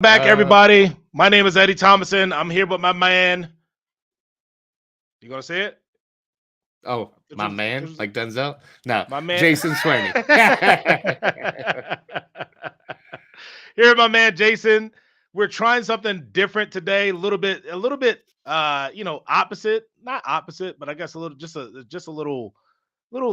Back, Uh, everybody. My name is Eddie Thomason. I'm here with my man. You gonna say it? my man, like Denzel. No, My man. Jason Swaney. Here, my man Jason. We're trying something different today. A little bit. Opposite. Not opposite, but I guess a little, just a little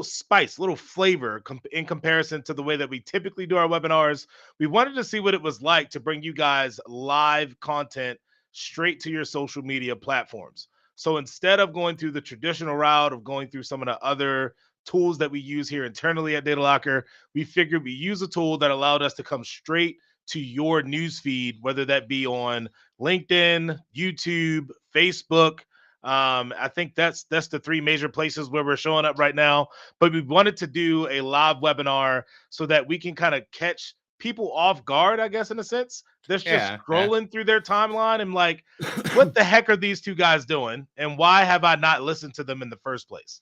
spice, little flavor in comparison to the way that we typically do our webinars. We wanted to see what it was like to bring you guys live content straight to your social media platforms. So instead of going through the traditional route of going through some of the other tools that we use here internally at Data Locker, we figured we use a tool that allowed us to come straight to your news feed, whether that be on LinkedIn, YouTube, Facebook. I think that's the three major places where we're showing up right now. But we wanted to do a live webinar so that we can kind of catch people off guard, I guess, in a sense. That's just Yeah, yeah. scrolling through their timeline and like, what the heck are these two guys doing? And why have I not listened to them in the first place?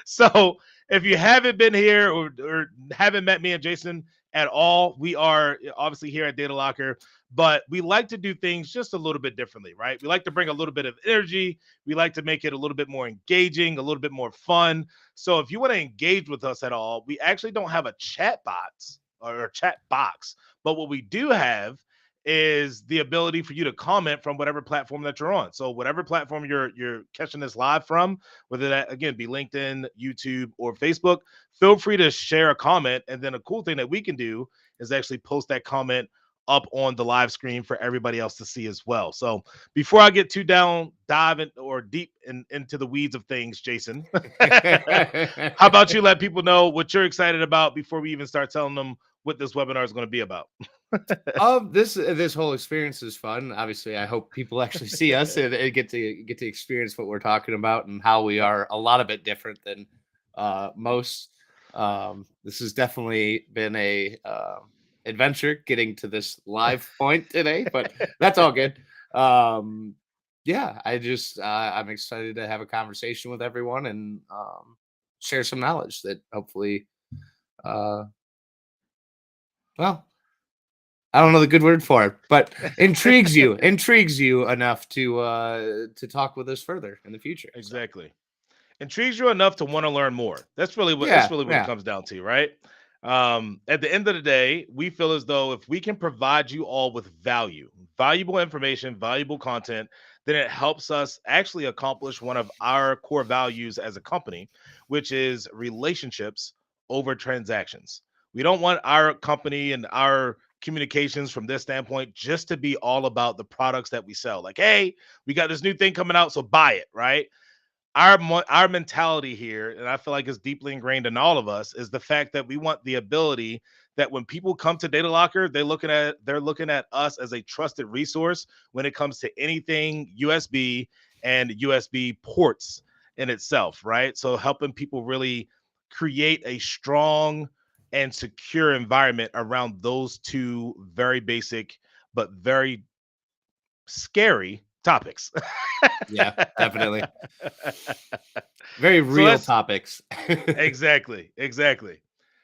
So if you haven't been here or haven't met me and Jason at all, we are obviously here at Data Locker, but we like to do things just a little bit differently, right? We like to bring a little bit of energy. We like to make it a little bit more engaging, a little bit more fun. So if you want to engage with us at all, we actually don't have a chat box or a chat box, but what we do have is the ability for you to comment from whatever platform that you're on. So whatever platform you're catching this live from, whether that again be LinkedIn, YouTube, or Facebook, feel free to share a comment. And then a cool thing that we can do is actually post that comment up on the live screen for everybody else to see as well. So before I get too diving or deep into the weeds of things, Jason, how about you let people know what you're excited about before we even start telling them what this webinar is going to be about? This whole experience is fun. Obviously, I hope people actually see us and get to experience what we're talking about and how we are a lot of bit different than most. This has definitely been a adventure getting to this live point today, but that's all good. Um, yeah, I'm excited to have a conversation with everyone and share some knowledge that hopefully, uh, well, I don't know the good word for it, but intrigues you enough to talk with us further in the future. So Exactly. Intrigues you enough to want to learn more. That's yeah, really what it yeah, comes down to, right? At the end of the day, we feel as though if we can provide you all with valuable information, valuable content, then it helps us actually accomplish one of our core values as a company, which is relationships over transactions. We don't want our company and our communications from this standpoint just to be all about the products that we sell. Like, hey, we got this new thing coming out, so buy it, right? Our mentality here, and I feel like it's deeply ingrained in all of us, is the fact that we want the ability that when people come to Data Locker, they're looking at us as a trusted resource when it comes to anything USB and USB ports in itself, right? So helping people really create a strong and secure environment around those two very basic but very scary topics. yeah, definitely. Very So real let's topics. exactly.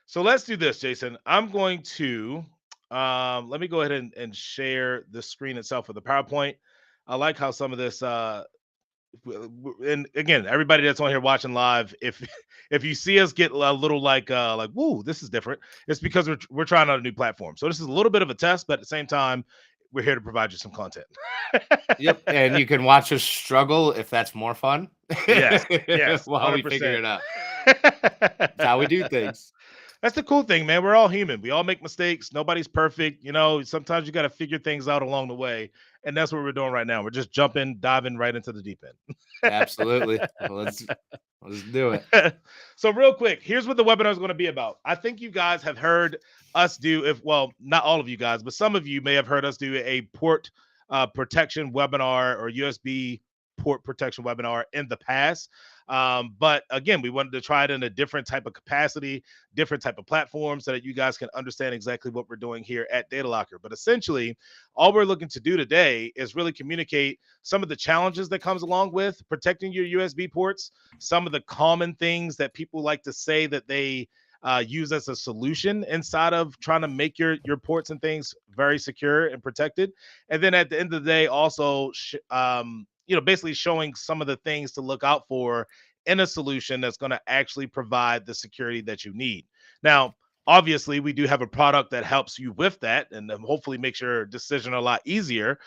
So let's do this, Jason. I'm going to let me go ahead and share the screen itself with the PowerPoint. I like how some of this and again, everybody that's on here watching live, if if you see us get a little like woo, this is different, it's because we're trying out a new platform. So this is a little bit of a test, but at the same time, we're here to provide you some content. Yep, and you can watch us struggle if that's more fun Yes, yes, while we figure 100%. it out. It's how we do things. That's the cool thing, man. We're all human. We all make mistakes. Nobody's perfect. Sometimes you got to figure things out along the way. And that's what we're doing right now. We're just diving right into the deep Absolutely. Let's do it. end. So, real quick, here's what the webinar is going to be about. I think you guys have heard us do, if well, not all of you guys, but some of you may have heard us do a port protection webinar or USB port protection webinar in the past. But again, we wanted to try it in a different type of capacity, different type of platform, so that you guys can understand exactly what we're doing here at Data Locker. But essentially, all we're looking to do today is really communicate some of the challenges that comes along with protecting your USB ports, some of the common things that people like to say that they use as a solution inside of trying to make your ports and things very secure and protected. And then at the end of the day, also, basically showing some of the things to look out for in a solution that's going to actually provide the security that you need. Now, obviously, we do have a product that helps you with that, and hopefully makes your decision a lot easier.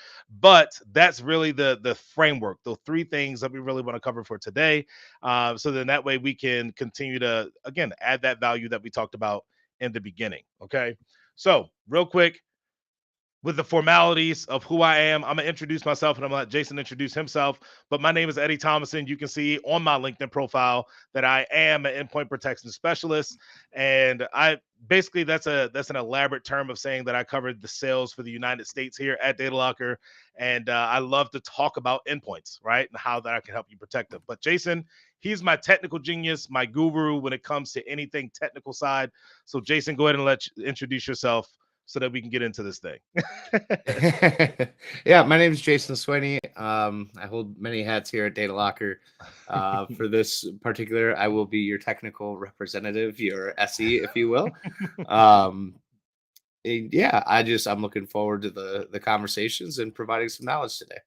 But that's really the framework, the three things that we really want to cover for today. So then that way we can continue to, again, add that value that we talked about in the beginning. Okay. So, real quick, with the formalities of who I am, I'm gonna introduce myself and I'm gonna let Jason introduce himself. But my name is Eddie Thomason. You can see on my LinkedIn profile that I am an endpoint protection specialist, and I basically that's an elaborate term of saying that I covered the sales for the United States here at Data Locker, and I love to talk about endpoints, right, and how that I can help you protect them. But Jason, he's my technical genius, my guru when it comes to anything technical side. So Jason, go ahead and introduce yourself so that we can get into this thing. Yeah, my name is Jason Swinney. I hold many hats here at Data Locker. For this particular, I will be your technical representative, your SE, if you will. Um, yeah, I'm looking forward to the conversations and providing some knowledge today.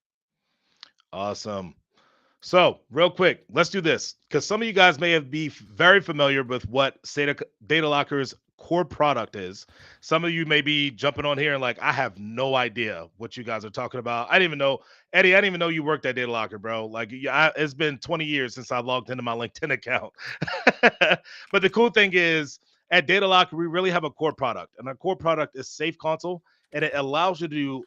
Awesome. So, real quick, let's do this because some of you guys may have be very familiar with what Data Locker's core product is. Some of you may be jumping on here and like, I have no idea what you guys are talking about. I didn't even know, Eddie. I didn't even know you worked at Data Locker, bro. Like, yeah, it's been 20 years since I logged into my LinkedIn account. But the cool thing is, at Data Locker, we really have a core product, and our core product is SafeConsole, and it allows you to do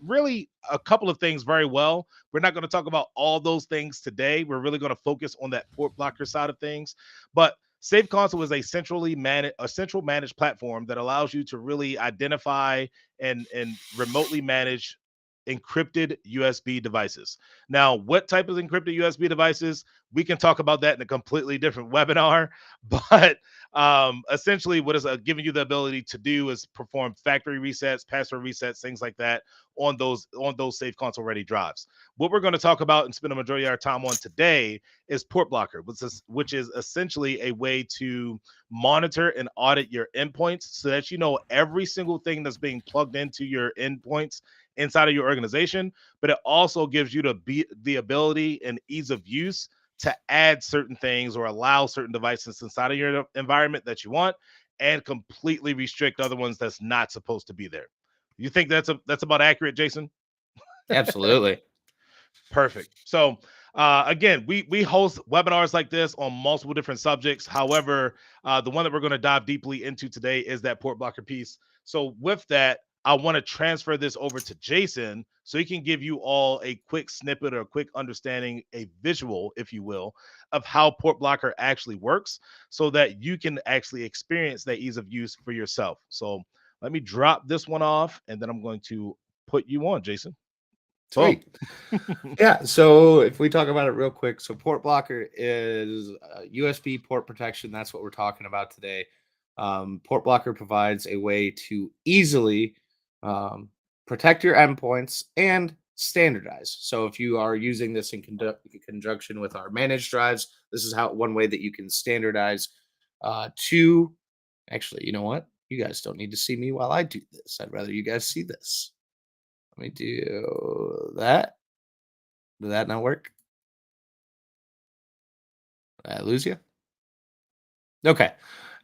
really a couple of things very well. We're not going to talk about all those things today. We're really going to focus on that port blocker side of things. But SafeConsole is a central managed platform that allows you to really identify and remotely manage encrypted USB devices. Now, what type of encrypted USB devices? We can talk about that in a completely different webinar. But essentially, what is giving you the ability to do is perform factory resets, password resets, things like that on those SafeConsole ready drives. What we're going to talk about and spend a majority of our time on today is Port Blocker, which is essentially a way to monitor and audit your endpoints so that you know every single thing that's being plugged into your endpoints inside of your organization. But it also gives you the ability and ease of use to add certain things or allow certain devices inside of your environment that you want, and completely restrict other ones that's not supposed to be there. You think that's about accurate, Jason? Absolutely. Perfect. So again, we host webinars like this on multiple different subjects. However, the one that we're going to dive deeply into today is that port blocker piece. So with that, I want to transfer this over to Jason so he can give you all a quick snippet or a quick understanding, a visual, if you will, of how port blocker actually works so that you can actually experience that ease of use for yourself. So let me drop this one off and then I'm going to put you on, Jason. Boom. Sweet. Yeah, so if we talk about it real quick, so port blocker is USB port protection. That's what we're talking about today. Port blocker provides a way to easily protect your endpoints and standardize. So if you are using this in conjunction with our managed drives, this is how one way that you can standardize to actually, you know what? You guys don't need to see me while I do this. I'd rather you guys see this. Let me do that. Did that not work? Did I lose you? Okay.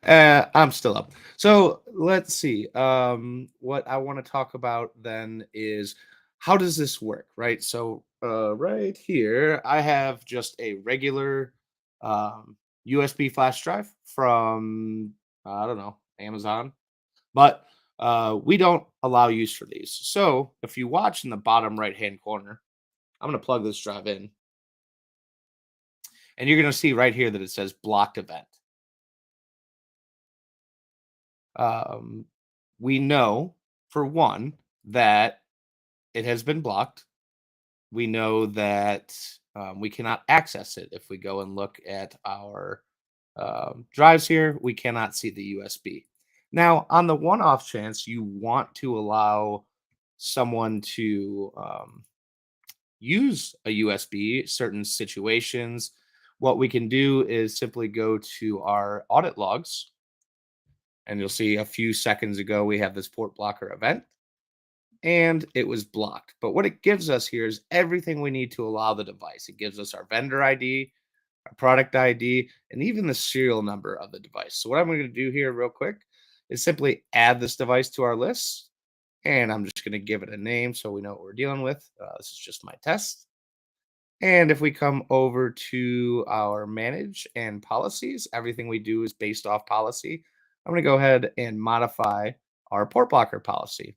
I'm still up. So let's see. What I want to talk about then is how does this work, right? So right here, I have just a regular USB flash drive from I don't know, Amazon, but we don't allow use for these. So if you watch in the bottom right hand corner, I'm going to plug this drive in, and you're going to see right here that it says blocked event. Um, we know, for one, that it has been blocked. We know that we cannot access it. If we go and look at our drives here, we cannot see the USB. Now, on the one off chance you want to allow someone to use a USB, certain situations, what we can do is simply go to our audit logs And you'll see a few seconds ago, we have this port blocker event and it was blocked. But what it gives us here is everything we need to allow the device. It gives us our vendor ID, our product ID, and even the serial number of the device. So what I'm going to do here real quick is simply add this device to our list. And I'm just going to give it a name so we know what we're dealing with. This is just my test. And if we come over to our manage and policies, everything we do is based off policy. I'm going to go ahead and modify our port blocker policy.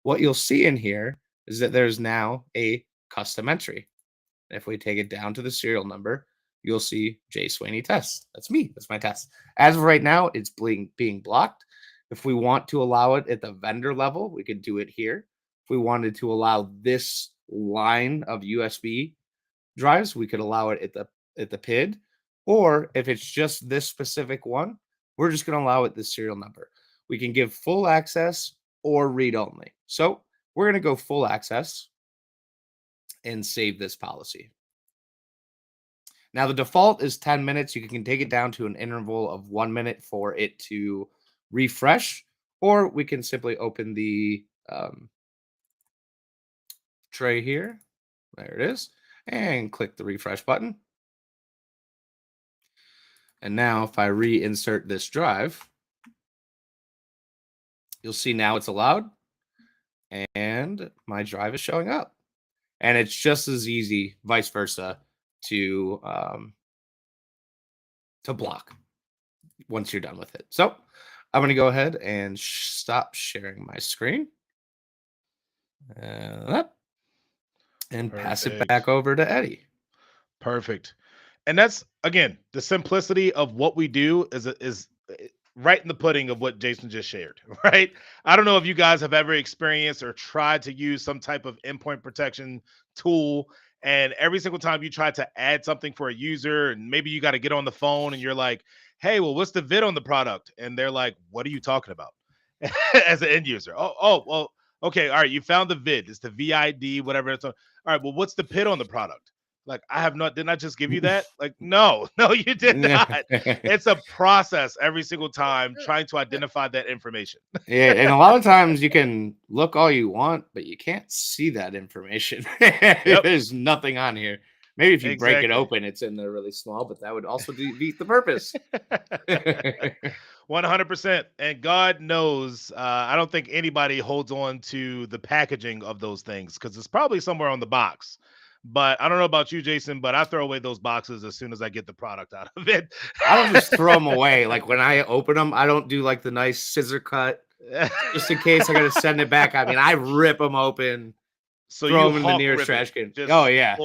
What you'll see in here is that there's now a custom entry. If we take it down to the serial number, you'll see Jay Sweeney test. That's me. That's my test. As of right now, it's being blocked. If we want to allow it at the vendor level, we could do it here. If we wanted to allow this line of USB drives, we could allow it at the PID. Or if it's just this specific one, we're just going to allow it the serial number. We can give full access or read only. So we're going to go full access and save this policy. Now the default is 10 minutes. You can take it down to an interval of 1 minute for it to refresh, or we can simply open the tray here. There it is. And click the refresh button. And now if I reinsert this drive, you'll see now it's allowed and my drive is showing up. And it's just as easy, vice versa, to block once you're done with it. So I'm going to go ahead and stop sharing my screen. And pass it back over to Eddie. Perfect. And that's, again, the simplicity of what we do is right in the pudding of what Jason just shared, right? I don't know if you guys have ever experienced or tried to use some type of endpoint protection tool, and every single time you try to add something for a user, and maybe you got to get on the phone and you're like, hey, well, what's the VID on the product? And they're like, what are you talking about? As an end user. Well, okay, all right, you found the VID. It's the VID, whatever it's on. All right, well, what's the PID on the product? Like, didn't I just give you that? Like, no, you did not. It's a process every single time trying to identify that information. Yeah, and a lot of times you can look all you want, but you can't see that information. There's nothing on here. Maybe if you break it open, it's in there really small, but that would also defeat the purpose. 100%. And God knows, I don't think anybody holds on to the packaging of those things because it's probably somewhere on the box. But I don't know about you, Jason, but I throw away those boxes as soon as I get the product out of it. I don't just throw them away. Like when I open them, I don't do like the nice scissor cut just in case I got to send it back. I mean, I rip them open. So throw them in the nearest trash can. Oh yeah,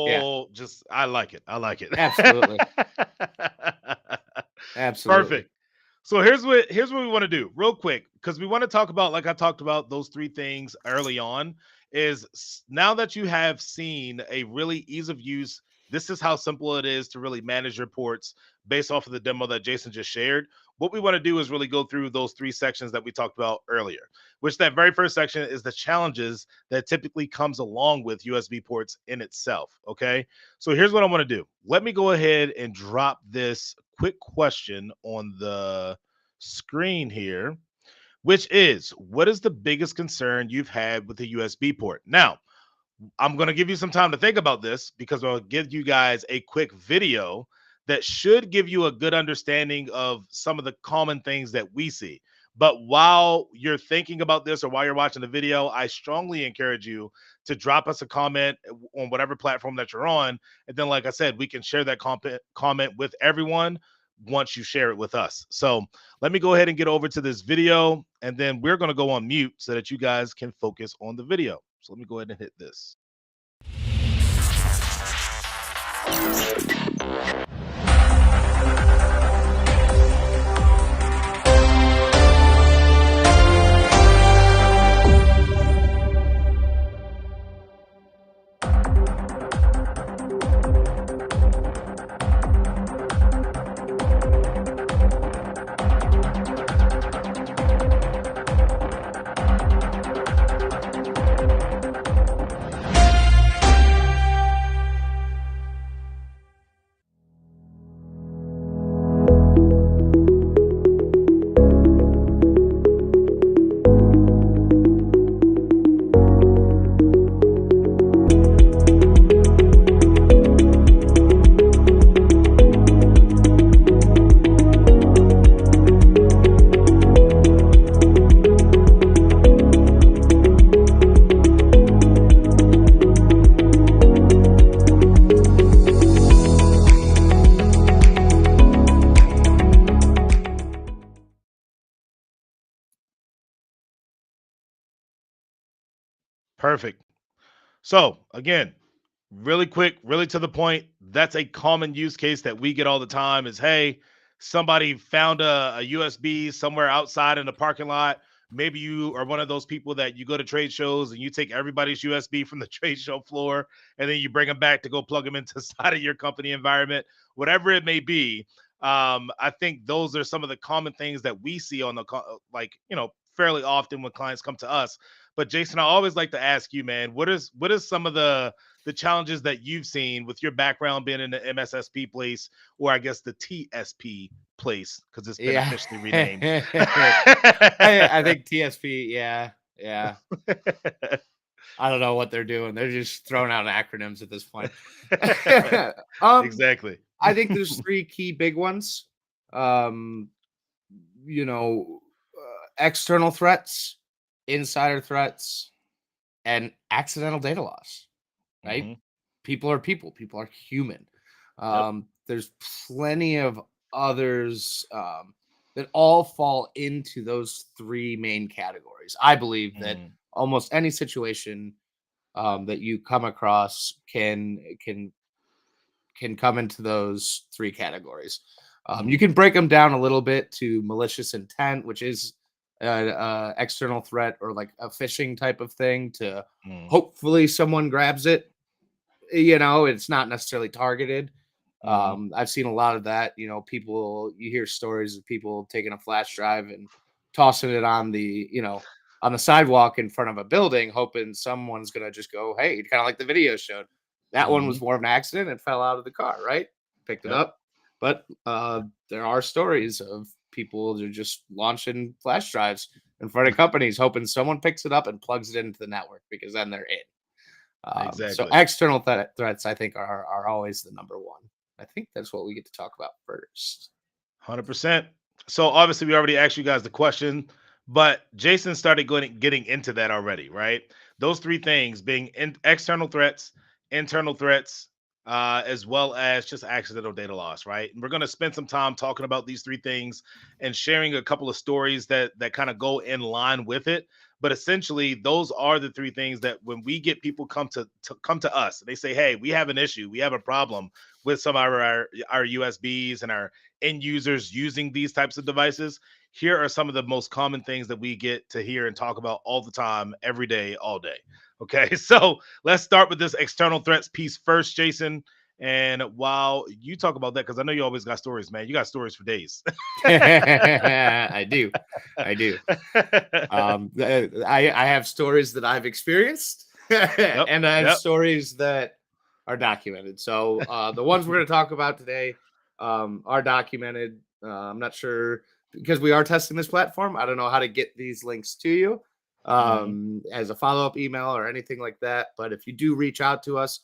I like it. Absolutely. Absolutely. Perfect. So here's what we want to do real quick, because we want to talk about, like I talked about, those three things early on. Is now that you have seen a really ease of use, this is how simple it is to really manage your ports based off of the demo that Jason just shared. What we want to do is really go through those three sections that we talked about earlier, which that very first section is the challenges that typically comes along with USB ports in itself. Okay, so here's what I want to do. Let me go ahead and drop this quick question on the screen here, which is, what is the biggest concern you've had with the USB port? Now, I'm going to give you some time to think about this because I'll give you guys a quick video that should give you a good understanding of some of the common things that we see. But while you're thinking about this or while you're watching the video, I strongly encourage you to drop us a comment on whatever platform that you're on. And then, like I said, we can share that comment with everyone once you share it with us. So let me go ahead and get over to this video, and then we're going to go on mute so that you guys can focus on the video. So let me go ahead and hit this. Perfect. So again, really quick, really to the point. That's a common use case that we get all the time is, hey, somebody found a USB somewhere outside in the parking lot. Maybe you are one of those people that you go to trade shows and you take everybody's USB from the trade show floor and then you bring them back to go plug them into side of your company environment, whatever it may be. I think those are some of the common things that we see on the like, fairly often when clients come to us. But Jason, I always like to ask you, man, what is some of the challenges that you've seen with your background being in the MSSP place, or I guess the TSP place, because it's been Yeah. officially renamed. I think TSP, yeah, yeah. I don't know what they're doing. They're just throwing out acronyms at this point. um, Exactly. I think there's three key big ones. Um, you know, external threats, insider threats, and accidental data loss. Right? Hmm. People are people. People are human. Yep. There's plenty of others that all fall into those three main categories. I believe that Mm, almost any situation that you come across can come into those three categories. You mhm, can break them down a little bit to malicious intent, which is an external threat or like a phishing type of thing to mm, hopefully someone grabs it. It's not necessarily targeted. mhm, I've seen a lot of that. You hear stories of people taking a flash drive and tossing it on the sidewalk in front of a building, hoping someone's gonna just go, "Hey," kind of like the video showed. That one mhm. was more of an accident and fell out of the car, right? Picked it Yep. up, but there are stories of people that are just launching flash drives in front of companies, hoping someone picks it up and plugs it into the network because then they're in. So Exactly. external threats, I think, are always the number one. I think that's what we get to talk about first. 100%. So obviously we already asked you guys the question, but Jason started getting into that already, right? Those three things being external threats, internal threats, as well as just accidental data loss, right? And we're going to spend some time talking about these three things and sharing a couple of stories that kind of go in line with it. But essentially, those are the three things that when we get people come to us, they say, "Hey, we have an issue, we have a problem with some of our USBs and our end users using these types of devices." Here are some of the most common things that we get to hear and talk about all the time, every day, all day. Okay, so let's start with this external threats piece first, Jason. And while you talk about that, because I know you always got stories, man, you got stories for days. I do, I do. I have stories that I've experienced, Yep, and I have yep. stories that are documented. So the ones we're going to talk about today are documented. I'm not sure because we are testing this platform. I don't know how to get these links to you Mhm, as a follow up email or anything like that. But if you do reach out to us,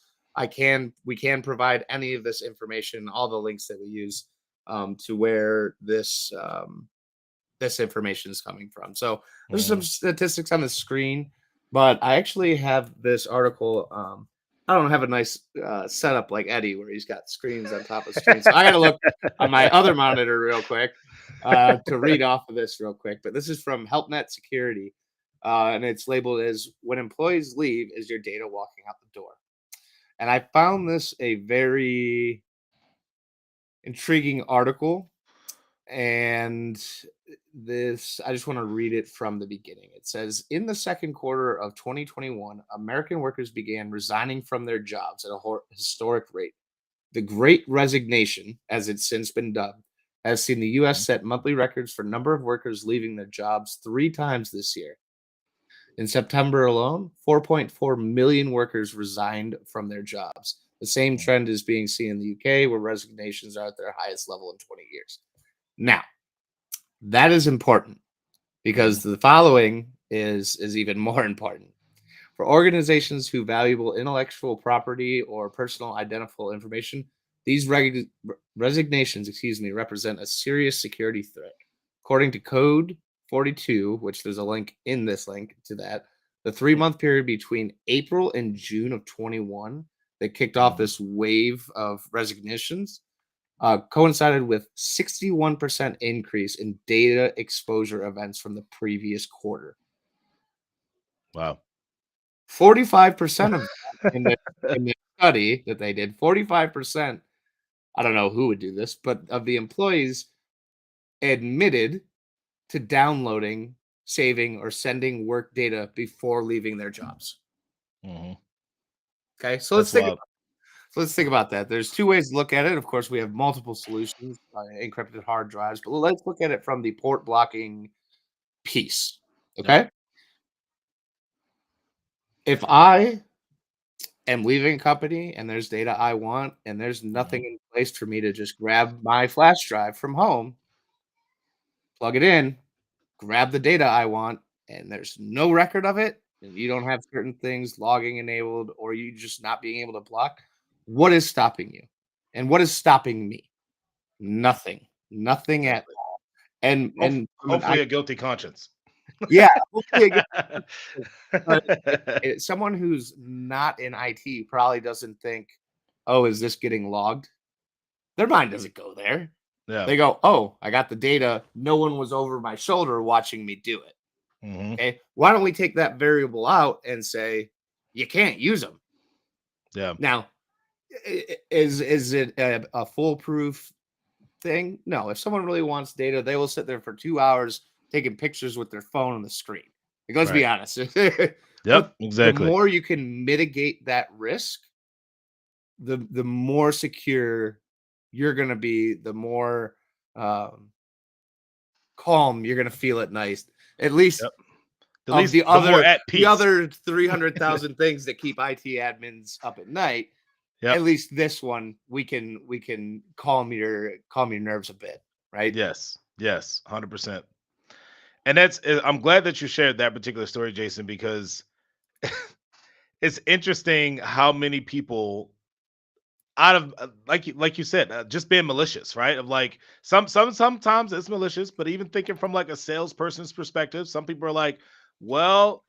we can provide any of this information, all the links that we use to where this information is coming from. So there's some mhm. statistics on the screen, but I actually have this article. I don't have a nice setup like Eddie where he's got screens on top of screens. So I got to look on my other monitor real quick to read off of this real quick. But this is from HelpNet Security, and it's labeled as "When employees leave, is your data walking out the door?" And I found this a very intriguing article, and this I just want to read it from the beginning. It says, in the second quarter of 2021, American workers began resigning from their jobs at a historic rate. The Great Resignation, as it's since been dubbed, has seen the US Mhm, set monthly records for number of workers leaving their jobs three times this year. In September alone, 4.4 million workers resigned from their jobs. The same mhm, trend is being seen in the UK, where resignations are at their highest level in 20 years. Now, that is important mhm, because the following is even more important. For organizations who valuable intellectual property or personal identifiable information, these resignations, represent a serious security threat. According to Code 42, which there's a link in this link to that, the 3 month period between April and June of 21 that kicked off mhm. this wave of resignations coincided with 61% increase in data exposure events from the previous quarter. Wow. 45% of that in the study that they did, 45%, I don't know who would do this, but of the employees admitted to downloading, saving, or sending work data before leaving their jobs. Mhm. Okay, so That's wild. let's think about that. There's two ways to look at it. Of course, we have multiple solutions, encrypted hard drives, but let's look at it from the port blocking piece. Yep. Okay, if I am leaving a company and there's data I want, and there's Mhm. nothing in place for me to just grab my flash drive from home, plug it in, grab the data I want, and there's no record of it, and you don't have certain things logging enabled, or you just not being able to block, what is stopping you? And what is stopping me? Nothing. Nothing at Exactly. and from an I Hopefully a guilty conscience. yeah, hopefully I get but someone who's not in IT probably doesn't think, "Oh, is this getting logged?" Their mind doesn't go there. Yeah. They go, "Oh, I got the data. No one was over my shoulder watching me do it." Mhm. Okay, why don't we take that variable out and say you can't use them? Yeah. Now, is it a foolproof thing? No. If someone really wants data, they will sit there for 2 hours taking pictures with their phone on the screen. Like, let's be Right. honest. Yep. But the Exactly. more you can mitigate that risk, the more secure you're going to be. The more um, calm you're going to feel at night. At least Yep. At of least the more at the peace. other 300,000 things that keep IT admins up at night, at Yep. least this one we can calm your nerves a bit, right? Yes. Yes. 100%. And that's I'm glad that you shared that particular story, Jason, because it's interesting how many people out of like you said, just being malicious, right? Of like sometimes it's malicious, but even thinking from like a salesperson's perspective, some people are like, well,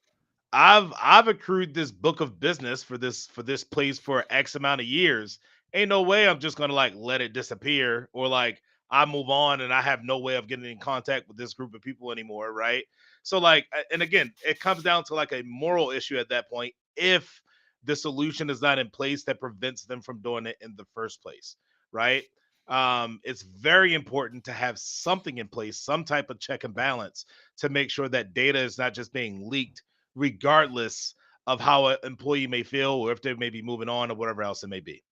I've accrued this book of business for this place for X amount of years. Ain't no way I'm just gonna like let it disappear or like I move on and I have no way of getting in contact with this group of people anymore, right? So like, and again, it comes down to like a moral issue at that point if the solution is not in place that prevents them from doing it in the first place, right? It's very important to have something in place, some type of check and balance to make sure that data is not just being leaked regardless of how an employee may feel or if they may be moving on or whatever else it may be.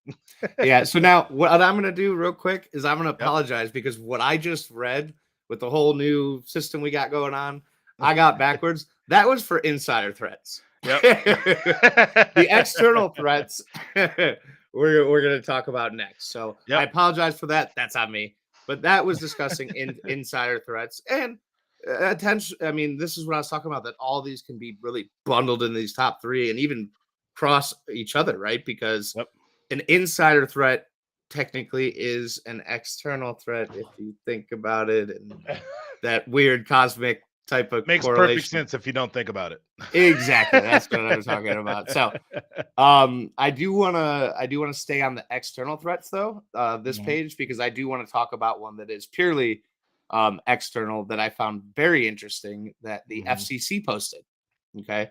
Yeah. So now what I'm gonna do real quick is I'm gonna Yep. apologize because what I just read with the whole new system we got going on, I got backwards. That was for insider threats. Yep. The external threats we're gonna talk about next. So I Yep. apologize for that. That's on me. But that was discussing insider threats and attention. I mean, this is what I was talking about. That all these can be really bundled in these top three and even cross each other, right? Because Yep. an insider threat technically is an external threat if you think about it and that weird cosmic type of Makes perfect correlation. sense if you don't think about it. Exactly. That's what I was talking about. So I do want to stay on the external threats though, this Mhm, page, because I do want to talk about one that is purely external that I found very interesting that the mhm, FCC posted. Okay.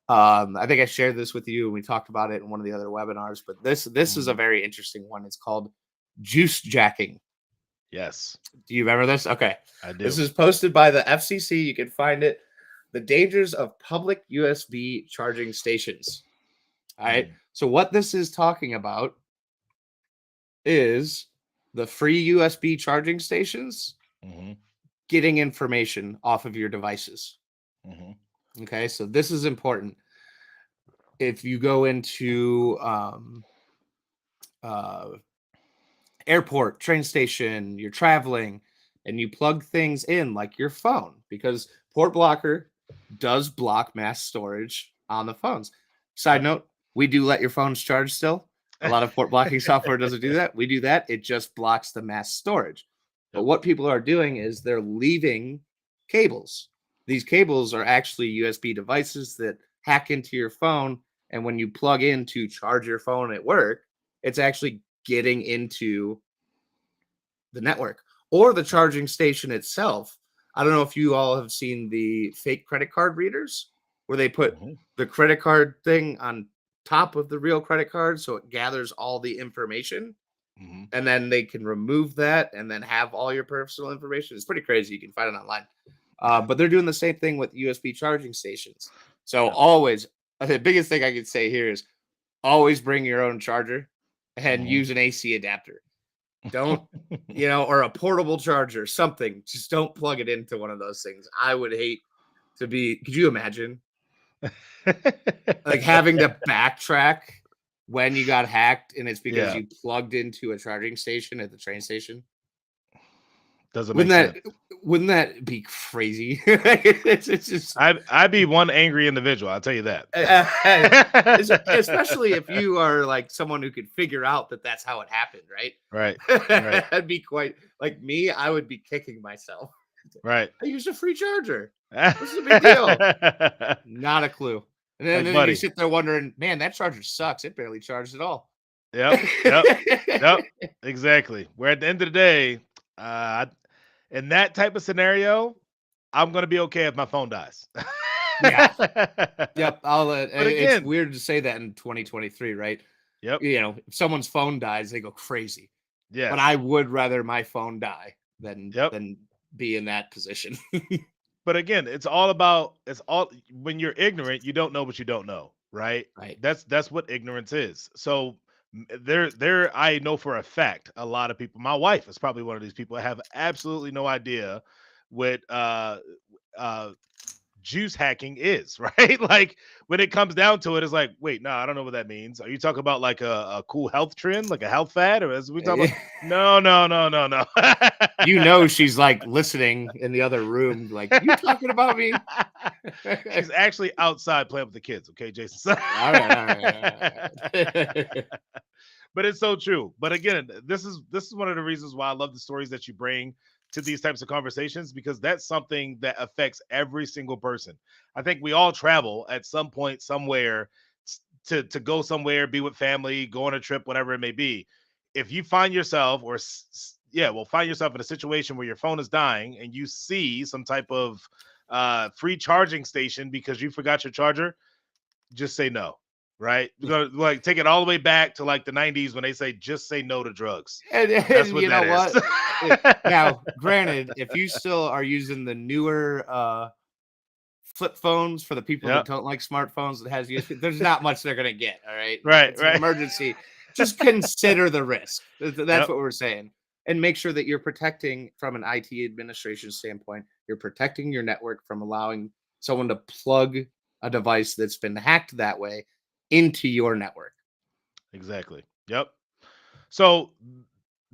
I think I shared this with you and we talked about it in one of the other webinars, but this is a mhm. very interesting one. It's called juice jacking. Yes, Do you remember this? Okay. I This do. is posted by the FCC. You can find it. The dangers of public USB charging stations. All right. Mhm, So what this is talking about is the free USB charging stations mhm, getting information off of your devices. mhm. Okay. So this is important. If you go into uh, airport, train station, you're traveling, and you plug things in like your phone because Port Blocker does block mass storage on the phones. Side Yep. note, we do let your phones charge still. A lot of port blocking software doesn't do that. We do that. It just blocks the mass storage. But Yep. what people are doing is they're leaving cables. These cables are actually USB devices that hack into your phone. And when you plug in to charge your phone at work, it's actually getting into the network or the charging station itself. I don't know if you all have seen the fake credit card readers. where they put Mhm. the credit card thing on top of the real credit card so it gathers all the information, Mhm. and then they can remove that and then have all your personal information. It's pretty crazy. You can find it online. But they're doing the same thing with USB charging stations. So Yep. always, the biggest thing I could say here is always bring your own charger and Mhm. use an AC adapter. Don't, or a portable charger, something. Just don't plug it into one of those things. I would hate to be. Could you imagine like having to backtrack when you got hacked and it's because Yeah, you plugged into a charging station at the train station? doesn't make Wouldn't sense. that wouldn't that be crazy? It's just I'd be one angry individual, I'll tell you that. uh, especially if you are like someone who could figure out that that's how it happened, right? Right, right, I'd be quite like me. I would be kicking myself. right. I used a free charger. What's the big deal? Not a clue. And then, Like, then you buddy. sit there wondering, man, that charger sucks. It barely charged at all. Yep, yep, yep, exactly. Where at the end of the day, uh, in that type of scenario, I'm gonna be okay if my phone dies. Yeah. Yep. But It's again, weird to say that in 2023, right? yep, If someone's phone dies, they go crazy. But I yes, would rather my phone die than yep. be in that position. But again, it's all when you're ignorant, you don't know what you don't know, right? Right. That's what ignorance is. So there I know for a fact a lot of people, my wife is probably one of these people, have absolutely no idea what uh juice hacking is, right? Like when it comes down to it, it's like, wait, no, I don't know what that means. Are you talking about like a cool health trend, like a health fad, or as we talk about? No, no, no, no, no. She's like listening in the other room, like, you talking about me? She's actually outside playing with the kids. Okay, Jason. All right, all right, all right. But it's so true. But again, this is one of the reasons why I love the stories that you bring to these types of conversations, because that's something that affects every single person. I think we all travel at some point somewhere to go somewhere, be with family, go on a trip, whatever it may be. If you find yourself yeah, well, find yourself in a situation where your phone is dying and you see some type of free charging station because you forgot your charger, just say no, right? We're gonna like take it all the way back to like the 90s when they say just say no to drugs. That's And what you that know is. what? Now, granted, if you still are using the newer flip phones for the people that Yep. don't like smartphones that has USB, there's not much they're gonna get. All right. If Right, it's an right. emergency, just consider the risk. That's Yep. what we're saying. And make sure that you're protecting from an IT administration standpoint, you're protecting your network from allowing someone to plug a device that's been hacked that way into your network. Exactly. Yep. So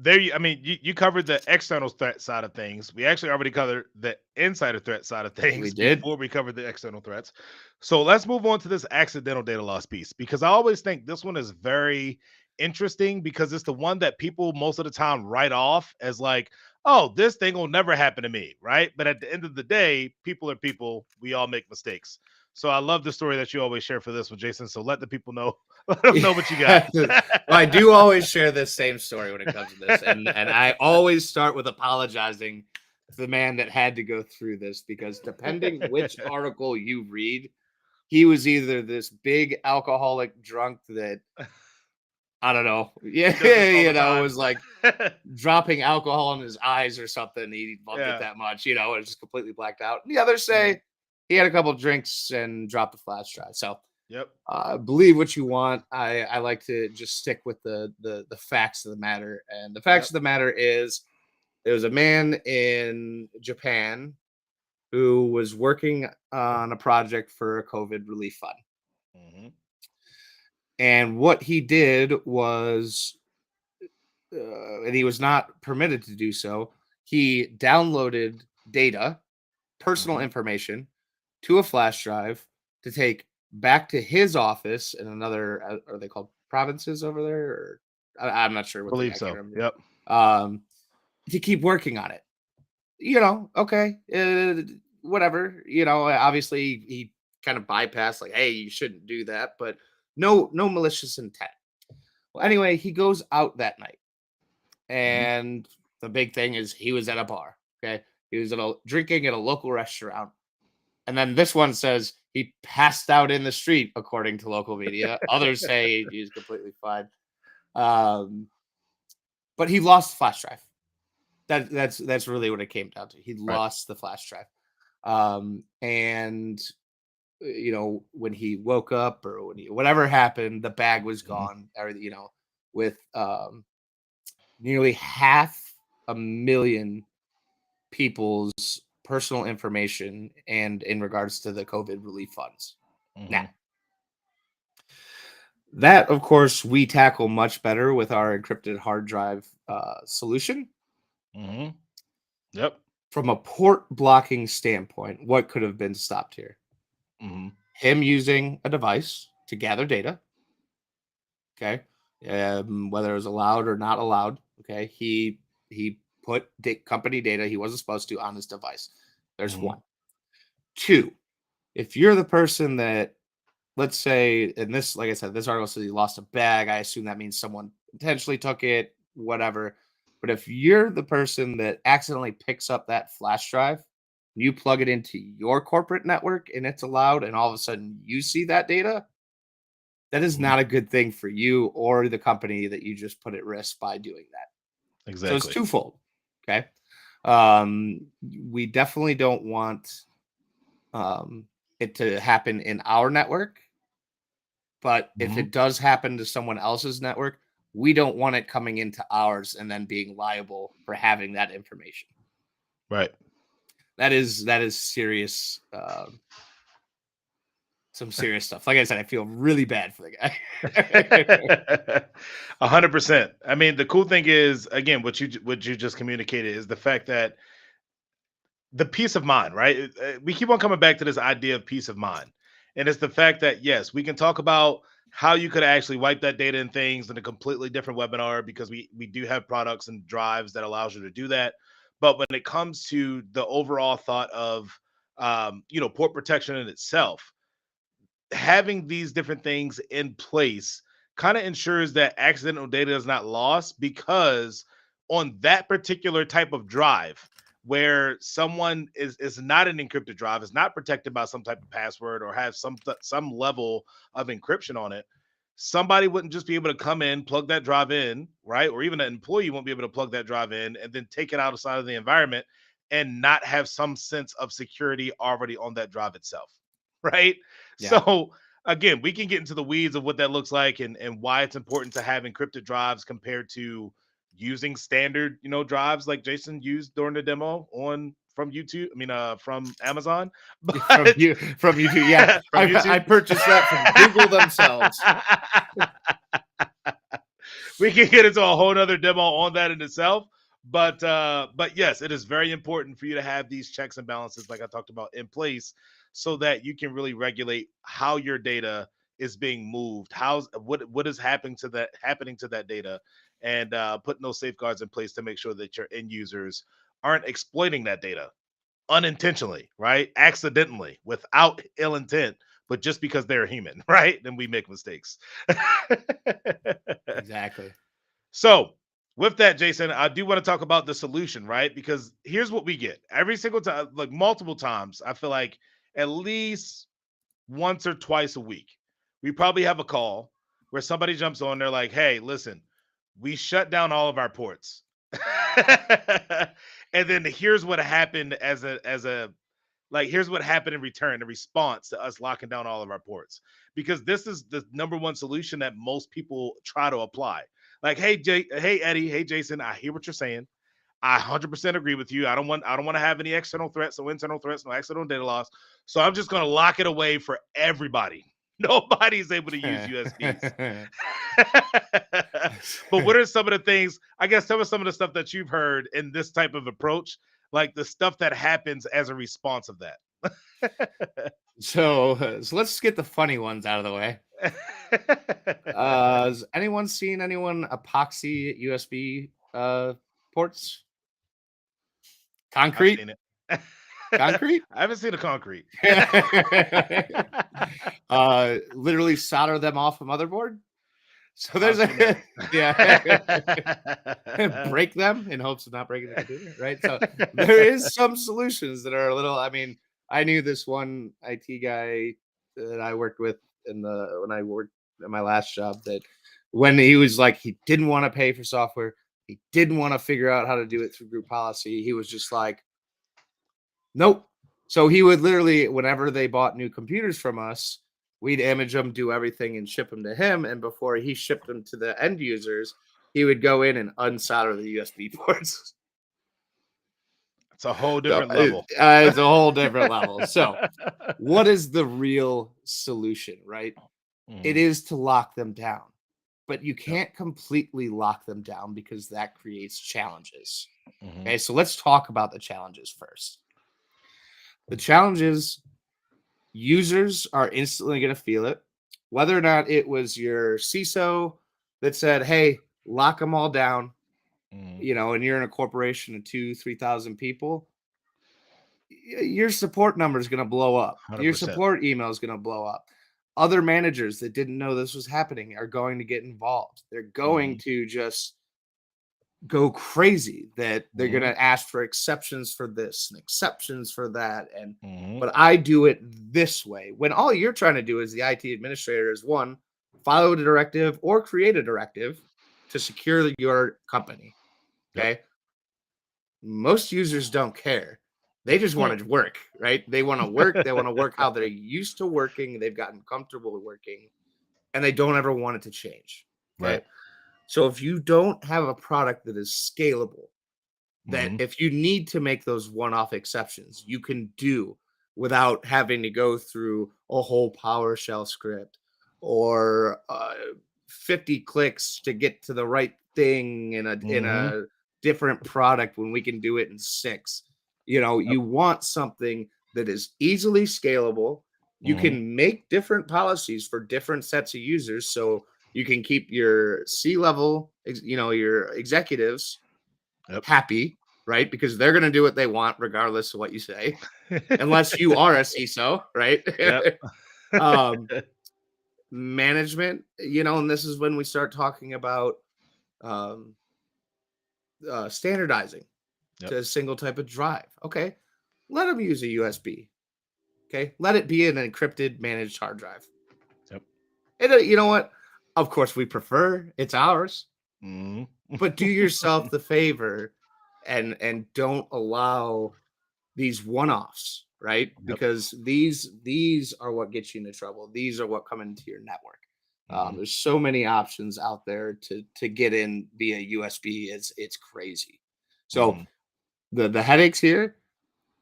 I mean, you covered the external threat side of things. We actually already covered the insider threat side of We things did. before we covered the external threats. So let's move on to this accidental data loss piece, because I always think this one is very interesting because it's the one that people most of the time write off as like, oh, this thing will never happen to me, right? But at the end of the day, people are people. We all make mistakes. So I love the story that you always share for this one, Jason. So let the people know, let them know what you got. Well, I do always share this same story when it comes to this, and I always start with apologizing to the man that had to go through this because depending which article you read, he was either this big alcoholic drunk that I don't know, He does this all the was time. like dropping alcohol in his eyes or something. He loved it Yeah. that much, and just completely blacked out. And the others Mhm. say he had a couple drinks and dropped the flash drive. So Yep. believe what you want. I like to just stick with the facts of the matter. And the facts Yep. of the matter is there was a man in Japan who was working on a project for a COVID relief fund. Mhm. And what he did was, and he was not permitted to do so, he downloaded data, personal Mhm. information, to a flash drive to take back to his office in another. Are they called provinces over there? Or I'm not sure what they. Believe I can't so. remember. Yep. Um, to keep working on it. Okay, whatever. Obviously he kind of bypassed like, hey, you shouldn't do that, but no malicious intent. Well, anyway, he goes out that night, Mhm. and the big thing is he was at a bar. Okay, he was drinking at a local restaurant, And then this one says he passed out in the street, according to local media. Others say he's completely fine. But he lost the flash drive. That's really what it came down to. He Right. lost the flash drive. And when he woke up or whatever happened, the bag was Mhm. gone. Or with nearly 500,000 people's personal information and in regards to the COVID relief funds. Now, Mhm. that of course we tackle much better with our encrypted hard drive solution. Mhm. Yep. From a port blocking standpoint, what could have been stopped here? Mhm. Him using a device to gather data. Okay, whether it was allowed or not allowed. Okay, he put company data he wasn't supposed to on his device. There's Mhm. one. Two, if you're the person that, let's say, in this, like I said, this article says he lost a bag. I assume that means someone intentionally took it, whatever. But if you're the person that accidentally picks up that flash drive, you plug it into your corporate network and it's allowed, and all of a sudden you see that data, that is Mhm. not a good thing for you or the company that you just put at risk by doing that. So it's Exactly. twofold. Okay. We definitely don't want it to happen in our network. But if Mhm. it does happen to someone else's network, we don't want it coming into ours and then being liable for having that information. Right. That is serious. Some serious stuff. Like I said, I feel really bad for the guy. 100%. I mean, the cool thing is, again, what you just communicated is the fact that the peace of mind, right? We keep on coming back to this idea of peace of mind. And it's the fact that, yes, we can talk about how you could actually wipe that data and things in a completely different webinar because we do have products and drives that allows you to do that. But when it comes to the overall thought of, port protection in itself, having these different things in place kind of ensures that accidental data is not lost because on that particular type of drive where someone is not an encrypted drive, is not protected by some type of password or have some level of encryption on it, somebody wouldn't just be able to come in, plug that drive in, right? Or even an employee won't be able to plug that drive in and then take it outside of the environment and not have some sense of security already on that drive itself, right? Yeah. So again, we can get into the weeds of what that looks like and why it's important to have encrypted drives compared to using standard, drives like Jason used during the demo on from YouTube. I mean, from Amazon, From but you, from YouTube. Yeah. from I YouTube. purchased that from Google themselves. We can get into a whole nother demo on that in itself. But yes, it is very important for you to have these checks and balances, like I talked about, in place so that you can really regulate how your data is being moved, what is happening to that data, and putting those safeguards in place to make sure that your end users aren't exploiting that data unintentionally, right? Accidentally, without ill intent, but just because they're human, right? Then we make mistakes. Exactly. So, with that, Jason, I do want to talk about the solution, right? Because here's what we get every single time, like multiple times. I feel like at least once or twice a week, we probably have a call where somebody jumps on. They're like, "Hey, listen, we shut down all of our ports." And then here's what happened as a like, here's what happened in return, in response to us locking down all of our ports. Because this is the number one solution that most people try to apply. Like, hey Eddie, hey Jason, I hear what you're saying. I 100% agree with you. I don't want to have any external threats, no internal threats, no accidental data loss. So I'm just going to lock it away for everybody. Nobody's able to use USBs. But what are some of the things? I guess some of the stuff that you've heard in this type of approach, like the stuff that happens as a response of that. So let's get the funny ones out of the way. Has anyone seen anyone epoxy USB ports? I've Concrete? seen it. Concrete? I haven't seen a concrete. Literally solder them off a motherboard. So I've there's seen that. a yeah, break them in hopes of not breaking the computer, right? So there is some solutions that are a little. I mean, I knew this one IT guy that I worked with when I worked at my last job, that when he was like, he didn't want to pay for software, he didn't want to figure out how to do it through group policy. He was just like, nope. So he would literally, whenever they bought new computers from us, we'd image them, do everything, and ship them to him. And before he shipped them to the end users, he would go in and unsolder the USB ports. It's a whole So different level. it's a whole different level. So, what is the real solution, right? It Mhm. is to lock them down, but you Yep. can't completely lock them down because that creates challenges. Mhm. Okay, so let's talk about the challenges first. The challenges, users are instantly going to feel it, whether or not it was your CISO that said, "Hey, lock them all down," Mhm. and you're in a corporation of 3,000 people. Your support number is going to blow up. Your 100%. support email is going to blow up. Other managers that didn't know this was happening are going to get involved. They're going Mhm. to just go crazy that they're going Mhm. to ask for exceptions for this and exceptions for that. And Mhm. but I do it this way, when all you're trying to do as the IT administrator is, one, follow a directive or create a directive to secure your company. Yep. Okay, most users don't care. They just want to work, right? They want to work. They want to work how they're used to working. They've gotten comfortable with working, and they don't ever want it to change. Right. Okay. So if you don't have a product that is scalable, that Mhm. if you need to make those one-off exceptions, you can do without having to go through a whole PowerShell script or 50 clicks to get to the right thing in Mhm. a different product when we can do it in 6. Yep. You want something that is easily scalable. You Mhm. can make different policies for different sets of users, so you can keep your C-level, your executives Yep. happy, right? Because they're going to do what they want regardless of what you say, unless you are a CISO, right? Yep. um, Management, and this is when we start talking about um, standardizing Yep. to a single type of drive. Okay, let them use a USB. Okay, let it be an encrypted managed hard drive. Yep. And you know what? Of course, we prefer it's ours, Mhm. but do yourself the favor and don't allow these one-offs, right? Yep. Because these are what gets you into trouble. These are what come into your network. Mhm. There's so many options out there to get in via USB. It's crazy. So Mhm. the headaches here: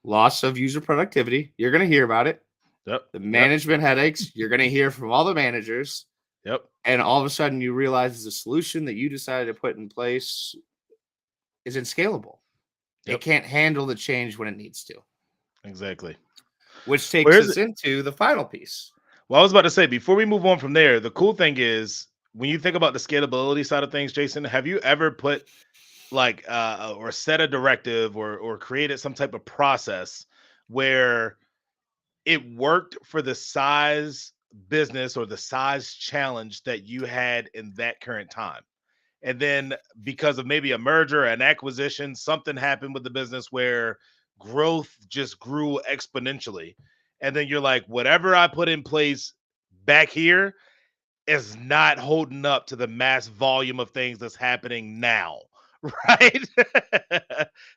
loss of user productivity. You're going to hear about it. Yep. The Yep. management headaches. You're going to hear from all the managers, Yep. and all of a sudden you realize the solution that you decided to put in place isn't scalable. It Yep. can't handle the change when it needs to, Exactly. which Well, takes here's us into the final piece. well, I was about to say before we move on from there, the cool thing is when you think about the scalability side of things, Jason, have you ever put like or set a directive or created some type of process where it worked for the size business or the size challenge that you had in that current time? And then because of maybe a merger, an acquisition, something happened with the business where growth just grew exponentially. And then you're like, whatever I put in place back here is not holding up to the mass volume of things that's happening now. Right?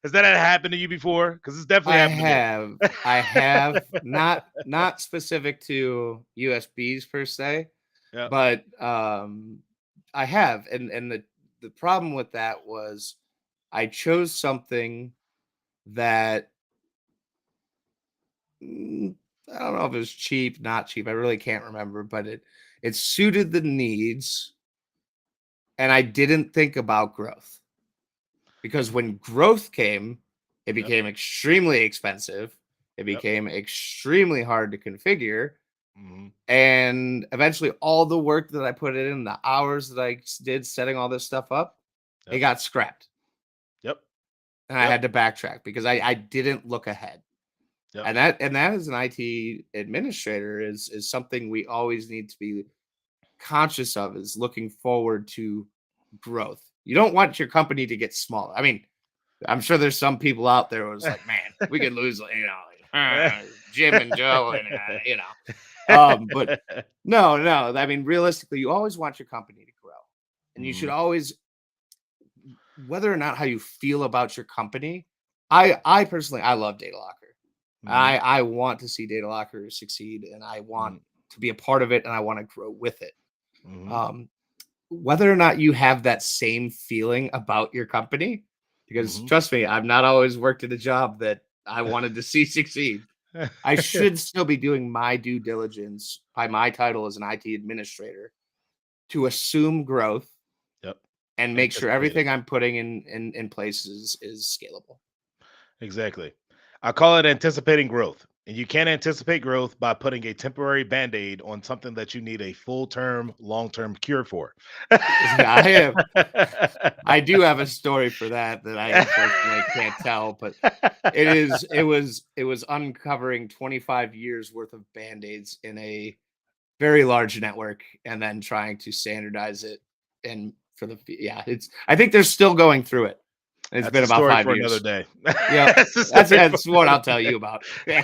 Has that happened to you before? Because it's definitely happened to me. I have not specific to USBs per se, Yep. but I have, and the problem with that was I chose something that mm, I don't know if it was cheap, not cheap. I really can't remember, but it suited the needs, and I didn't think about growth. Because when growth came, it Yep. became extremely expensive. It Yep. became extremely hard to configure. Hmm. And eventually, all the work that I put in, the hours that I did setting all this stuff up, it Yep. got scrapped. Yep. And I Yep. had to backtrack because I didn't look ahead. Yep. And that as an IT administrator is something we always need to be conscious of, is looking forward to growth. You don't want your company to get smaller. I mean, I'm sure there's some people out there who's like, man, we could lose, Jim and Joe, and but no. I mean, realistically, you always want your company to grow, and you should Mhm, always, whether or not how you feel about your company. I personally, I love Data Locker. mhm, I want to see Data Locker succeed, and I want mhm, to be a part of it, and I want to grow with it. mhm, Um, whether or not you have that same feeling about your company, because mhm. trust me, I've not always worked at a job that I wanted to see succeed. I should still be doing my due diligence by my title as an IT administrator to assume growth Yep, and make sure anticipate it. everything I'm putting in place is scalable. Exactly. I call it anticipating growth. And you can't anticipate growth by putting a temporary band-aid on something that you need a full-term, long-term cure for. I have I do have a story for that I unfortunately can't tell, but it was uncovering 25 years worth of band-aids in a very large network and then trying to standardize it. And for the yeah, it's I think they're still going through it. It's That's been a about story 5 for another years. day. Yep. That's a That's story for that's what I'll tell another you about. day.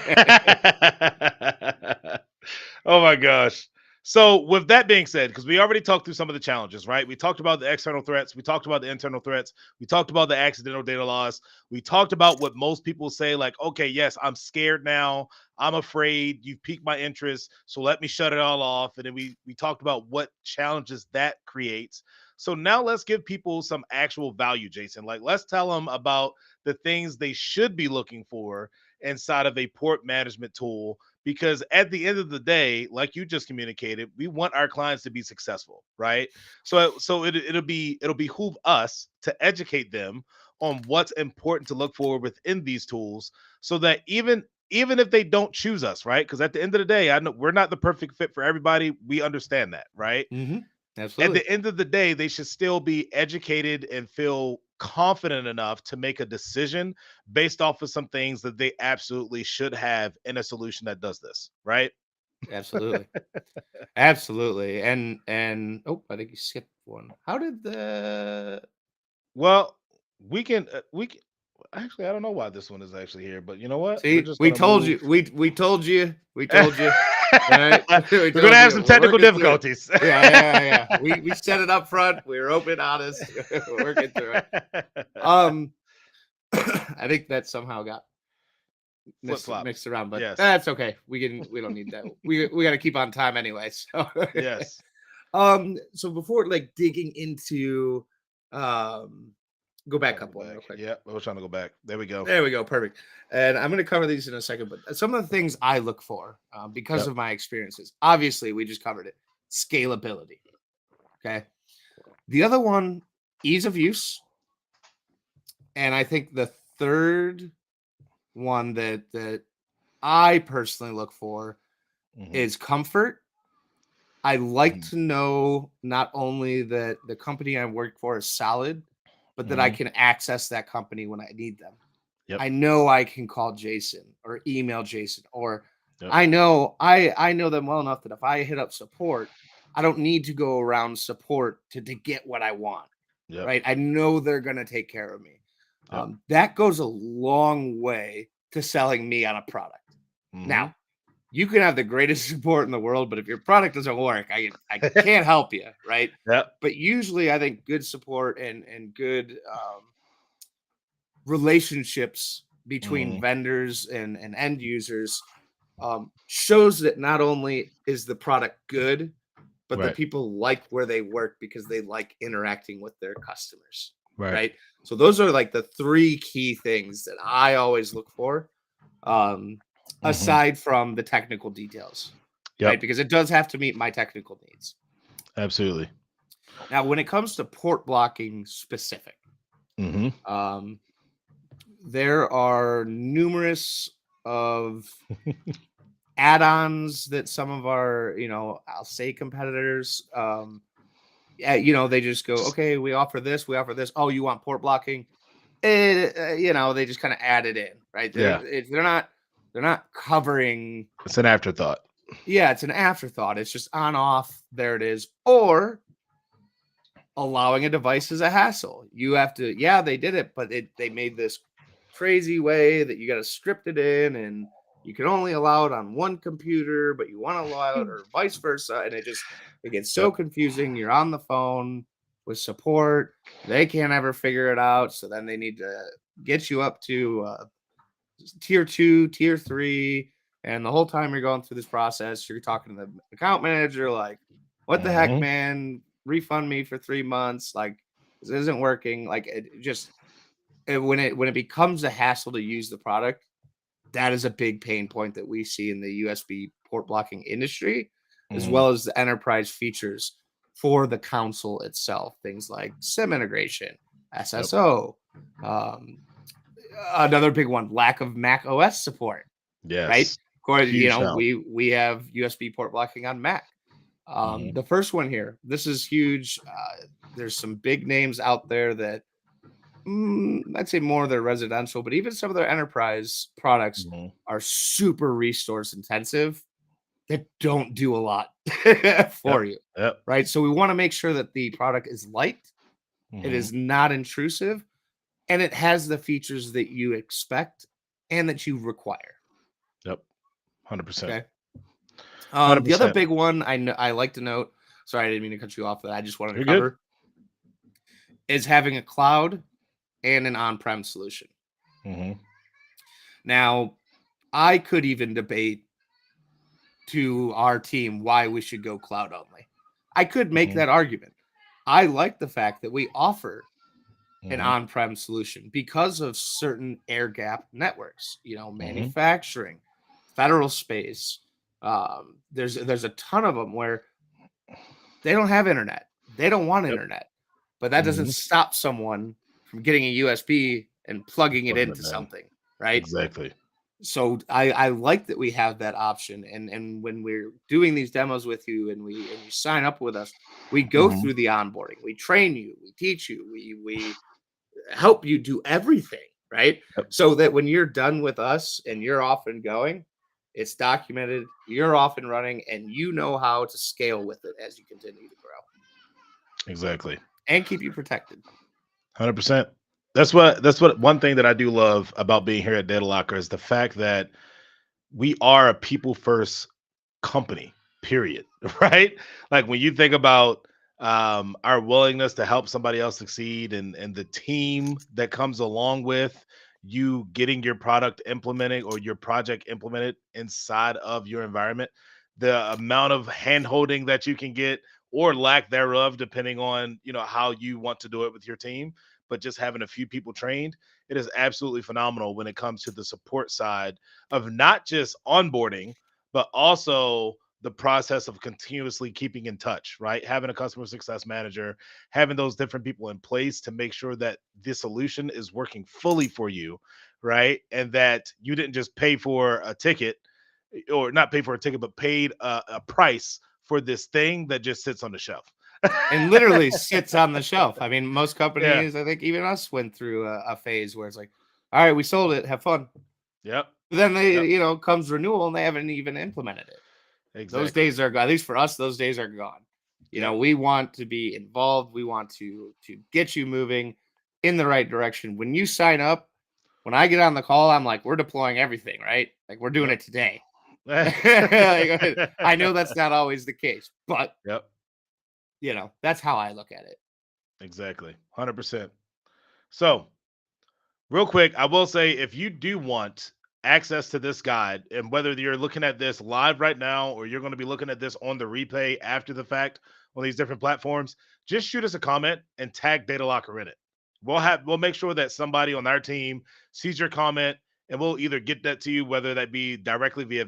Oh my gosh. So, with that being said, because we already talked through some of the challenges, right? We talked about the external threats, we talked about the internal threats, we talked about the accidental data loss, we talked about what most people say, like, okay, yes, I'm scared now, I'm afraid, you've piqued my interest, so let me shut it all off. And then we talked about what challenges that creates. So now let's give people some actual value, Jason. Like, let's tell them about the things they should be looking for inside of a port management tool, because at the end of the day, like you just communicated, we want our clients to be successful, right? It'll behoove us to educate them on what's important to look for within these tools, so that even if they don't choose us, right? Because at the end of the day, I know we're not the perfect fit for everybody, we understand that, right? Mhm. At Absolutely. the end of the day, they should still be educated and feel confident enough to make a decision based off of some things that they absolutely should have in a solution that does this, right? Absolutely. Absolutely. And oh, I think you skipped one. How did the Well, we can actually, I don't know why this one is actually here, but you know what? We're See, just we gonna told move. you. We told you. We told you. All right. We We're gonna told have you. some We're technical working through it. difficulties. Yeah. We said it up front. We were open, honest. We're working through it. Um, I think that somehow got Flip flopped. mixed around, but Yes. that's okay. We don't need that. We got to keep on time anyway. So, Yes. so before like digging into, um, go Trying back to go up one real back. quick. Yep. I was trying to go back. There we go. There we go. Perfect. And I'm going to cover these in a second, but some of the things I look for because Yep. of my experiences. Obviously, we just covered it. Scalability. Okay. The other one, ease of use. And I think the third one that I personally look for Hmm. is comfort. I like Hmm. to know not only that the company I work for is solid, but that I Hmm. can access that company when I need them. Yep. I know I can call Jason or email Jason, or Yep. I know them well enough that if I hit up support, I don't need to go around support to get what I want. Yep. Right. I know they're gonna take care of me. Yep. That goes a long way to selling me on a product. Now, Hmm. you can have the greatest support in the world, but if your product doesn't work, I can't help you, right? Yep. But usually, I think good support and good relationships between Hmm. vendors and end users shows that not only is the product good, but that Right. people like where they work because they like interacting with their customers, Right. right? So those are like the three key things that I always look for, um, Hmm. aside from the technical details, right? Yep. Because it does have to meet my technical needs. Absolutely. Now, when it comes to port blocking specific, Hmm. um, there are numerous of add-ons that some of our, I'll say competitors, yeah, they just go, okay, we offer this, we offer this. Oh, you want port blocking? They just kind of add it in, right? Yeah. They're not covering. It's an afterthought. Yeah, it's an afterthought. It's just on off. There it is. Or allowing a device is a hassle. You have to. Yeah, they did it, but they made this crazy way that you got to script it in, and you can only allow it on one computer, but you want to allow it or vice versa. And it gets so Yep. confusing. You're on the phone with support. They can't ever figure it out. So then they need to get you up to tier two, tier three. And the whole time you're going through this process, you're talking to the account manager, like, what the heck, Mhm. man? Refund me for 3 months. Like, this isn't working. Like, it just, when it becomes a hassle to use the product, that is a big pain point that we see in the USB port blocking industry, as Mhm. well as the enterprise features for the console itself. Things like SIM integration, Yep. SSO, um, another big one, lack of Mac OS support, right? Yes. Of course, Huge now. we have USB port blocking on Mac. Mhm. The first one here, this is huge. There's some big names out there that I'd say more of their residential, but even some of their enterprise products Mhm. are super resource intensive that don't do a lot Yep. for you, Yep. right? So we want to make sure that the product is light, it Mhm. is not intrusive, and it has the features that you expect and that you require. Yep. 100%. Okay. The other 100%. big one I like to note. Sorry, I didn't mean to cut you off. That I just wanted to You're good. cover is having a cloud and an on-prem solution. Mhm. Now, I could even debate to our team why we should go cloud only. I could make Mhm. that argument. I like the fact that we offer an Mhm. on-prem solution because of certain air gap networks, Mhm. manufacturing, federal space. There's a ton of them where they don't have internet. They don't want Yep. internet, but that doesn't Mhm. stop someone from getting a USB and plugging it Plugging it into in. something, right? Exactly. So I like that we have that option, and when we're doing these demos with you and you sign up with us, we go Mhm. through the onboarding, we train you, we teach you, we help you do everything, right? Yep. So that when you're done with us and you're off and going, it's documented, you're off and running, and you know how to scale with it as you continue to grow Exactly. and keep you protected. 100%. That's what one thing that I do love about being here at Data Locker is the fact that we are a people first company, period. Right? Like when you think about our willingness to help somebody else succeed and the team that comes along with you getting your product implemented or your project implemented inside of your environment, the amount of hand holding that you can get or lack thereof, depending on how you want to do it with your team. But just having a few people trained, it is absolutely phenomenal when it comes to the support side of not just onboarding but also the process of continuously keeping in touch, right? Having a customer success manager, having those different people in place to make sure that the solution is working fully for you, right? And that you didn't just pay for a ticket or not pay for a ticket, but paid a price for this thing that just sits on the shelf. And literally sits on the shelf. I mean, most Yeah. companies, I think even us went through a phase where it's like, all right, we sold it, have fun. Yep. But then Yep. comes renewal and they haven't even implemented it. Those Exactly. days are gone. At least for us, those days are gone. Yep. We want to be involved. We want to get you moving in the right direction. When you sign up, when I get on the call, I'm like, we're deploying everything, right? Like we're doing Yep. it today. Like, I know that's not always the case, but Yep. that's how I look at it. Exactly. 100%. So, real quick, I will say if you do want access to this guide, and whether you're looking at this live right now or you're going to be looking at this on the replay after the fact on these different platforms, just shoot us a comment and tag Data Locker in it. We'll make sure that somebody on our team sees your comment and we'll either get that to you, whether that be directly via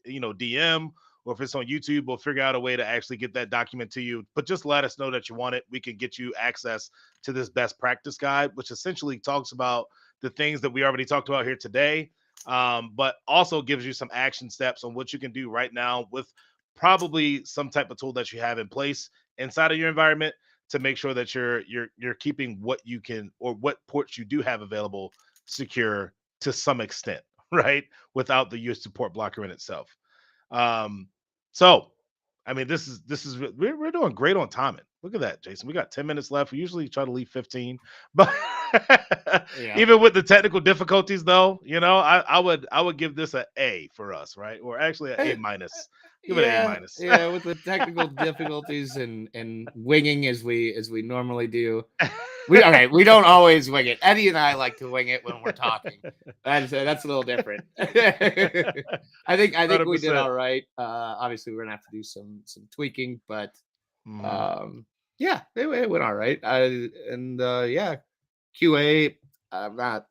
DM or if it's on YouTube, we'll figure out a way to actually get that document to you. But just let us know that you want it. We can get you access to this best practice guide, which essentially talks about the things that we already talked about here today, but also gives you some action steps on what you can do right now with probably some type of tool that you have in place inside of your environment to make sure that you're keeping what you can or what ports you do have available secure to some extent, right? Without the use support blocker in itself. Um, so, I mean, this is we're doing great on timing. Look at that, Jason. We got 10 minutes left. We usually try to leave 15, but Yeah. even with the technical difficulties, though, I would give this a A for us, right? Or actually a Eh, A minus. Give it an A yeah, minus. yeah, with the technical difficulties and winging as we normally do. We don't always wing it. Eddie and I like to wing it when we're talking. That's a little different. I think we did 100%. all right. Obviously, we're gonna have to do some tweaking, but Hmm. um, yeah, it went all right. Yeah, QA. I'm not.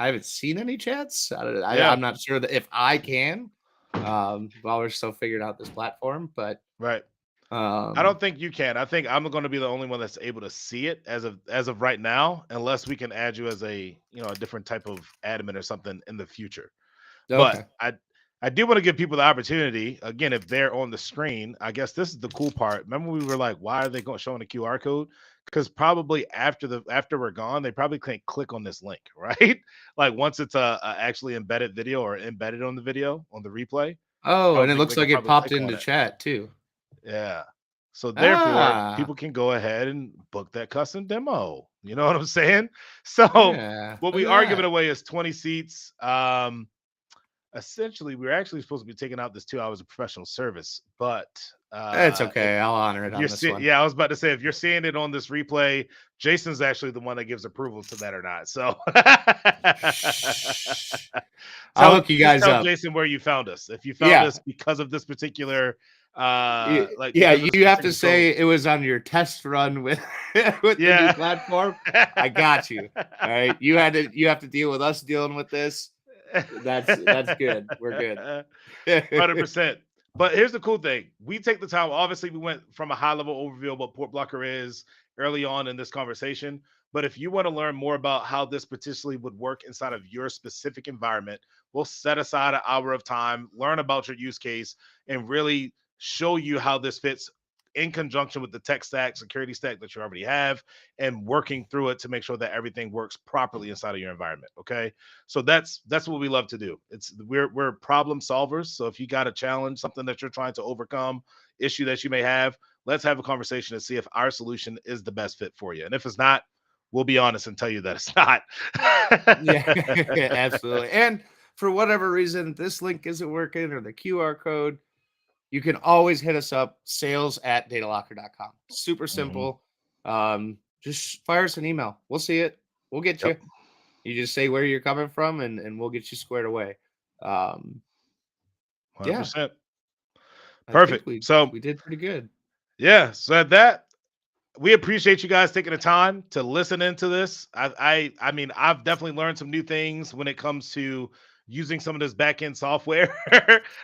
I haven't seen any chats. Yeah, I'm not sure that if I can. While we're still figuring out this platform, but right. I um, don't think you can. I think I'm going to be the only one that's able to see it as of right now, unless we can add you as a different type of admin or something in the future. But okay. I do want to give people the opportunity again if they're on the screen. I guess this is the cool part. Remember we were like, why are they going showing the QR code? Because probably after we're gone, they probably can't click on this link, right? Like once it's a actually embedded video or embedded on the video on the replay, I Oh, don't and it think looks they can like it probably popped click on into it. chat too. Yeah. So therefore, Ah, people can go ahead and book that custom demo. You know what I'm saying? So yeah. what Look we at are giving that. away is 20 seats. Essentially, we're actually supposed to be taking out this 2 hours of professional service, but It's if okay. I'll honor it you're on this seeing, one. yeah, I was about to say if you're seeing it on this replay, Jason's actually the one that gives approval to that or not. So Shh. I'll tell hook you just guys tell up. Jason where you found us. If you found Yeah. us because of this particular like Yeah, because of this you have to particular code. say it was on your test run with with the new Yeah. platform. I got you. All right. You have to deal with us dealing with this. That's good. We're good. 100%. But here's the cool thing. We take the time. Obviously, we went from a high level overview of what Port Blocker is early on in this conversation. But if you want to learn more about how this potentially would work inside of your specific environment, we'll set aside an hour of time, learn about your use case, and really show you how this fits in conjunction with the tech stack, security stack that you already have, and working through it to make sure that everything works properly inside of your environment. Okay. So that's what we love to do. We're problem solvers. So if you got a challenge, something that you're trying to overcome, issue that you may have, let's have a conversation and see if our solution is the best fit for you. And if it's not, we'll be honest and tell you that it's not. Yeah, absolutely. And for whatever reason, this link isn't working or the QR code, you can always hit us up, sales@datalocker.com. Super Mhm. simple. Just fire us an email. We'll see it. We'll get you. Yep. You just say where you're coming from and we'll get you squared away. Um, yeah, 100%. I think Perfect. we So we did pretty good. yeah. So at that, we appreciate you guys taking the time to listen into this. I mean, I've definitely learned some new things when it comes to using some of this back end software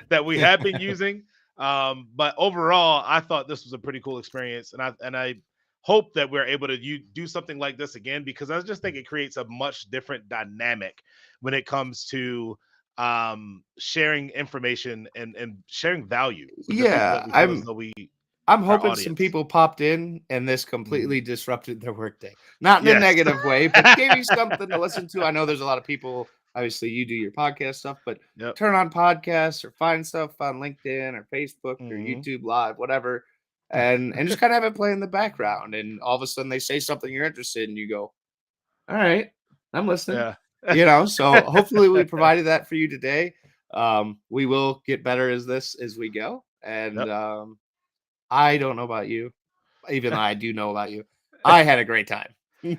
that we have been using. But overall, I thought this was a pretty cool experience, and I hope that we're able to do something like this again because I just think it creates a much different dynamic when it comes to sharing information and sharing value with the people that Yeah, we feel as I'm though we I'm our hoping some audience. people popped in and this Mhm. completely disrupted their workday. Not in a Yes. negative way, but gave you something to listen to. I know there's a lot of people, obviously you do your podcast stuff, but Yep. turn on podcasts or find stuff on LinkedIn or Facebook or Mhm. YouTube Live, whatever, and just kind of have it play in the background. And all of a sudden they say something you're interested in, you go, all right, I'm listening. Yeah. So hopefully we provided that for you today. We will get better as we go. And Yep. I don't know about you, even though I do know about you. I had a great time.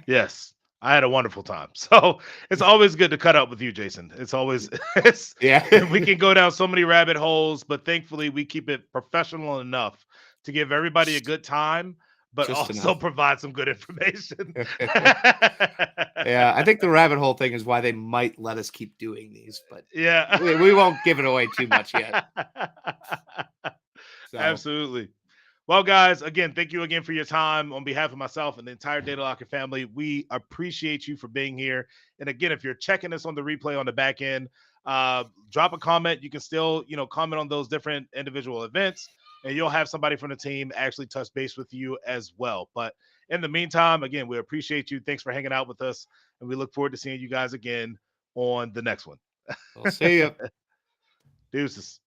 Yes. I had a wonderful time. So it's always good to cut up with you, Jason. It's always it's Yeah, we can go down so many rabbit holes, but thankfully we keep it professional enough to give everybody a good time, but just also enough. provide some good information. Yeah, I think the rabbit hole thing is why they might let us keep doing these, but Yeah. we won't give it away too much yet. So Absolutely. Well, guys, again, thank you again for your time on behalf of myself and the entire Data Locker family. We appreciate you for being here. And again, if you're checking this on the replay on the back end, drop a comment. You can still, comment on those different individual events, and you'll have somebody from the team actually touch base with you as well. But in the meantime, again, we appreciate you. Thanks for hanging out with us, and we look forward to seeing you guys again on the next one. we'll see you. Deuces.